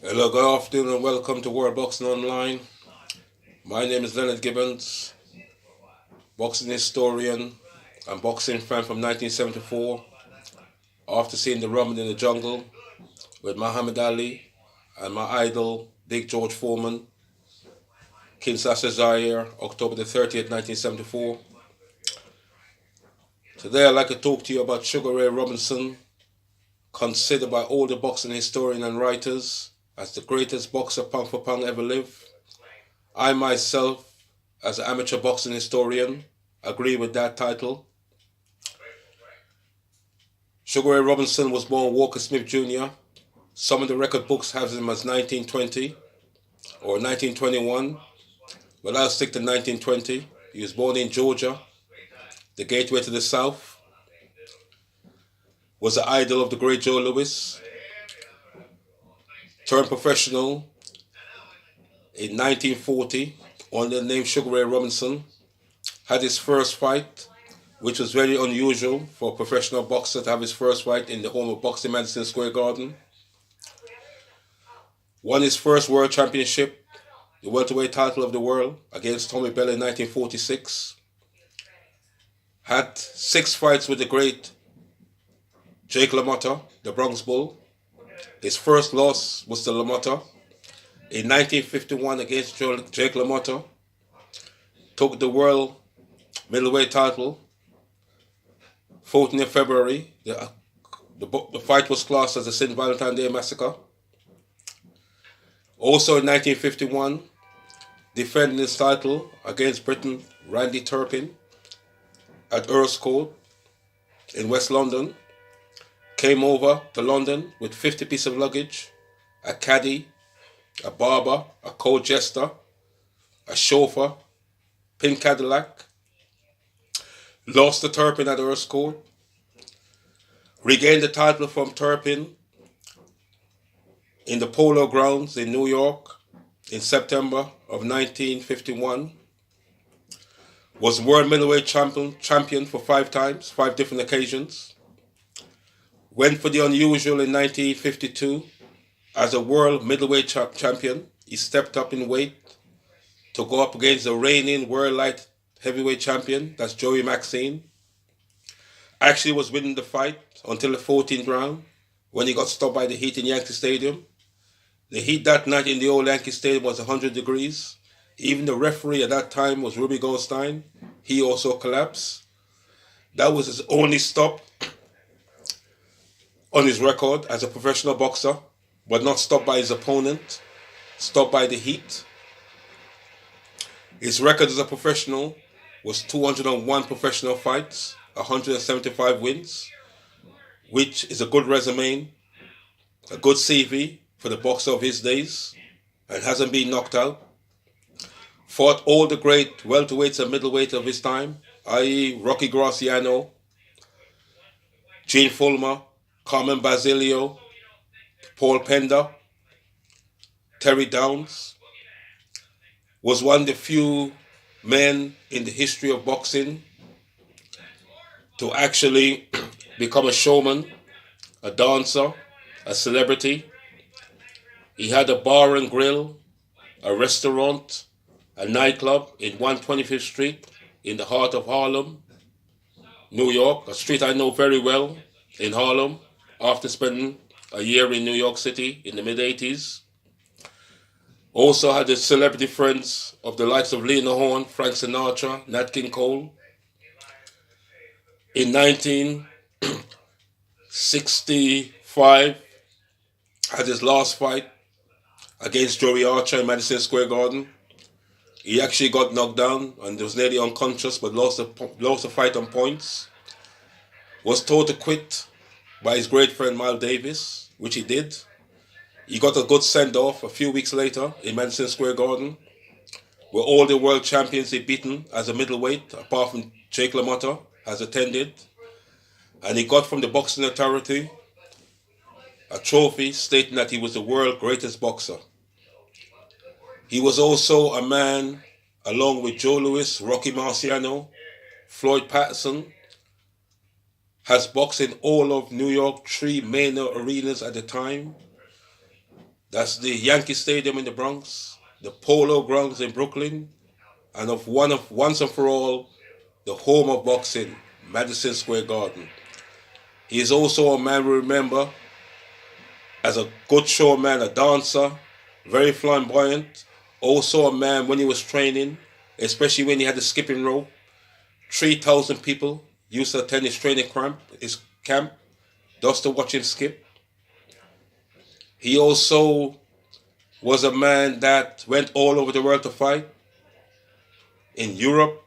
Hello, good afternoon, and welcome to World Boxing Online. My name is Leonard Gibbons, boxing historian and boxing fan from 1974. After seeing the Rumble in the Jungle with Muhammad Ali and my idol, Big George Foreman, Kinshasa, Zaire, October the 30th, 1974. Today I'd like to talk to you about Sugar Ray Roberson, considered by all the boxing historians and writers as the greatest boxer pound for pound ever lived. I myself, as an amateur boxing historian, agree with that title. Sugar Ray Roberson was born Walker Smith Jr. Some of the record books have him as 1920 or 1921, but I'll stick to 1920. He was born in Georgia, the gateway to the South. Was the idol of the great Joe Louis. Turned professional in 1940 under the name Sugar Ray Roberson. Had his first fight, which was very unusual for a professional boxer to have his first fight in the home of boxing, Madison Square Garden. Won his first world championship, the welterweight title of the world, against Tommy Bell in 1946. Had 6 fights with the great Jake LaMotta, the Bronx Bull. His first loss was to LaMotta in 1951 against Jake LaMotta. Took the world middleweight title. 14th of February. The fight was classed as a St. Valentine Day Massacre. Also in 1951, defending his title against Britain, Randy Turpin at Earl's Court in West London. Came over to London with 50 pieces of luggage, a caddy, a barber, a co-jester, a chauffeur, pink Cadillac. Lost to Turpin at Earl's Court. Regained the title from Turpin in the Polo Grounds in New York in September of 1951. Was world middleweight champion for 5 times, 5 different occasions. Went for the unusual in 1952 as a world middleweight champion. He stepped up in weight to go up against the reigning world light heavyweight champion, that's Joey Maxine. Actually was winning the fight until the 14th round when he got stopped by the heat in Yankee Stadium. The heat that night in the old Yankee Stadium was 100 degrees. Even the referee at that time was Ruby Goldstein. He also collapsed. That was his only stop on his record as a professional boxer, but not stopped by his opponent, stopped by the heat. His record as a professional was 201 professional fights, 175 wins, which is a good resume, a good CV for the boxer of his days, and hasn't been knocked out. Fought all the great welterweights and middleweights of his time, i.e. Rocky Graciano, Gene Fullmer, Carmen Basilio, Paul Pender, Terry Downs. Was one of the few men in the history of boxing to actually become a showman, a dancer, a celebrity. He had a bar and grill, a restaurant, a nightclub in 125th Street in the heart of Harlem, New York, a street I know very well in Harlem after spending a year in New York City in the mid-80s. Also had the celebrity friends of the likes of Lena Horne, Frank Sinatra, Nat King Cole. In 1965, had his last fight against Joey Archer in Madison Square Garden. He actually got knocked down and was nearly unconscious, but lost the fight on points. Was told to quit by his great friend Miles Davis, which he did. He got a good send-off a few weeks later in Madison Square Garden, where all the world champions he beaten as a middleweight, apart from Jake LaMotta, has attended. And he got from the Boxing Authority a trophy stating that he was the world's greatest boxer. He was also a man, along with Joe Louis, Rocky Marciano, Floyd Patterson, has boxed in all of New York 3 main arenas at the time. That's the Yankee Stadium in the Bronx, the Polo Grounds in Brooklyn, and of once and for all, the home of boxing, Madison Square Garden. He is also a man we remember as a good showman, a dancer, very flamboyant. Also a man when he was training, especially when he had the skipping rope. 3,000 people used to attend his training camp just to watch him skip. He also was a man that went all over the world to fight. In Europe,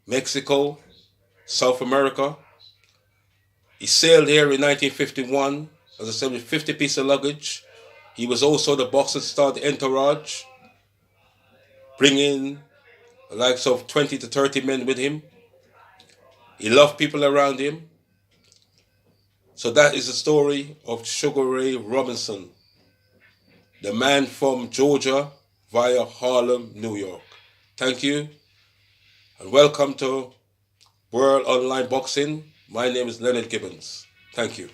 Mexico, South America. He sailed here in 1951, as I said, with 50 pieces of luggage. He was also the boxing star, the entourage, bringing the likes of 20 to 30 men with him. He loved people around him. So that is the story of Sugar Ray Roberson, the man from Georgia via Harlem, New York. Thank you, and welcome to World Online Boxing. My name is Leonard Gibbons. Thank you.